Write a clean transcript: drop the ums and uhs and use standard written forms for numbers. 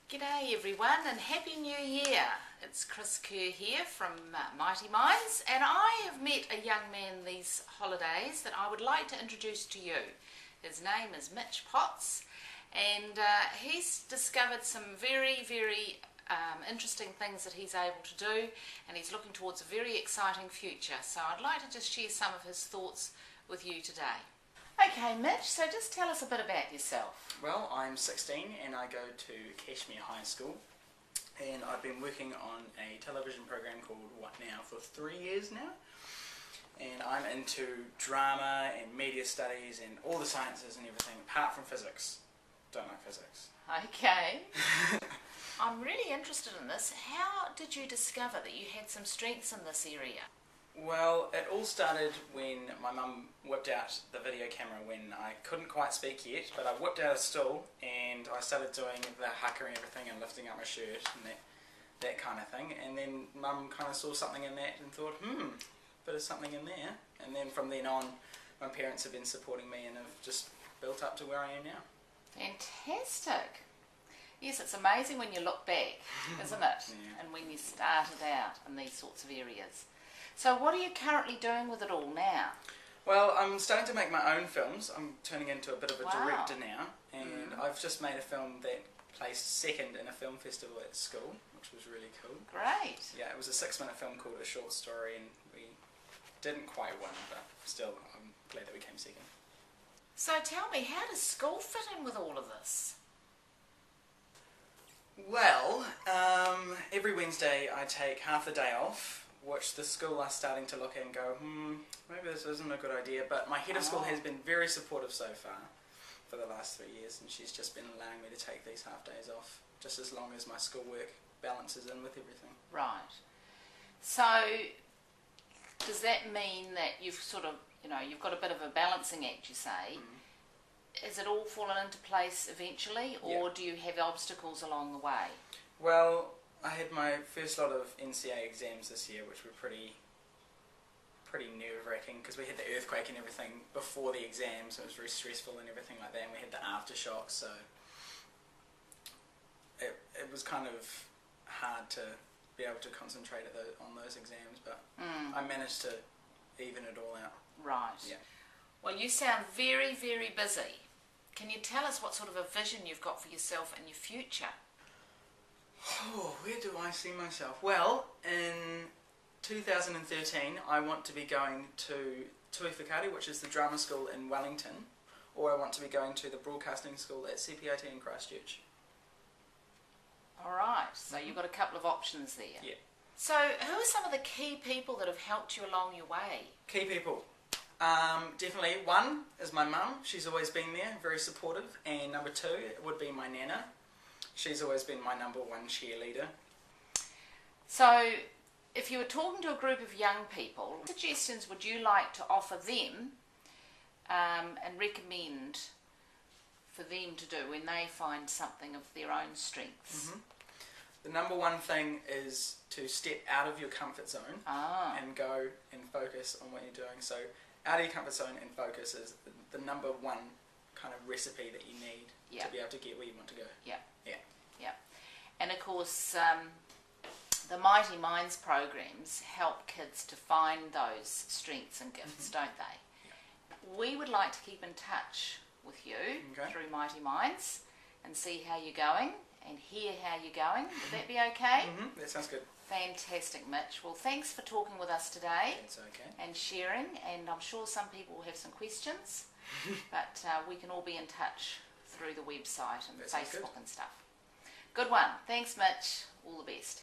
G'day everyone and Happy New Year. It's Chris Kerr here from Mighty Minds, and I have met a young man these holidays that I would like to introduce to you. His name is Mitch Potts, and he's discovered some very interesting things that he's able to do, and he's looking towards a very exciting future. So I'd like to just share some of his thoughts with you today. Okay, Mitch, so just tell us a bit about yourself. Well, I'm 16 and I go to Cashmere High School, and I've been working on a television program called What Now for 3 years now, and I'm into drama and media studies and all the sciences and everything apart from physics. Don't like physics. Okay. I'm really interested in this. How did you discover that you had some strengths in this area? Well, it all started when my mum whipped out the video camera when I couldn't quite speak yet, but I whipped out a stool and I started doing the haka and everything and lifting up my shirt and that kind of thing, and then mum kind of saw something in that and thought, bit of something in there, and then from then on my parents have been supporting me and have just built up to where I am now. Fantastic. Yes, it's amazing when you look back, isn't it? Yeah. And when you started out in these sorts of areas. So what are you currently doing with it all now? Well, I'm starting to make my own films. I'm turning into a bit of a Wow. director now, and I've just made a film that placed second in a film festival at school, which was really cool. Great. Yeah, it was a 6-minute film called A Short Story, and we didn't quite win, but still I'm glad that we came second. So tell me, how does school fit in with all of this? Well, every Wednesday I take half the day off, which the school are starting to look at and go, maybe this isn't a good idea, but my head of school has been very supportive so far for the last 3 years, and she's just been allowing me to take these half days off, just as long as my schoolwork balances in with everything. Right. So does that mean that you've sort of, you've got a bit of a balancing act, you say? Has it all fallen into place eventually, or do you have obstacles along the way? Well, I had my first lot of NCA exams this year, which were pretty nerve-wracking because we had the earthquake and everything before the exams. So it was very stressful and everything like that, and we had the aftershocks, so it was kind of hard to be able to concentrate on those exams, but I managed to even it all out. Right. Yeah. Well, you sound very busy. Can you tell us what sort of a vision you've got for yourself and your future? Oh, where do I see myself? Well, in 2013 I want to be going to Tui Whakaari, which is the drama school in Wellington, or I want to be going to the broadcasting school at CPIT in Christchurch. Alright, so you've got a couple of options there. Yeah. So who are some of the key people that have helped you along your way? Key people. Definitely one is my mum. She's always been there, very supportive, and number two would be my nana. She's always been my number one cheerleader. So, if you were talking to a group of young people, what suggestions would you like to offer them and recommend for them to do when they find something of their own strengths? The number one thing is to step out of your comfort zone and go and focus on what you're doing. So, out of your comfort zone and focus is the number one kind of recipe that you need to be able to get where you want to go. Yeah. Yeah. Yeah. And of course, the Mighty Minds programs help kids to find those strengths and gifts, don't they? Yeah. We would like to keep in touch with you through Mighty Minds and see how you're going and hear how you're going. Would that be okay? That sounds good. Fantastic, Mitch. Well, thanks for talking with us today. It's okay. And sharing, and I'm sure some people will have some questions, but we can all be in touch through the website and Facebook and stuff. Good one. Thanks, Mitch. All the best.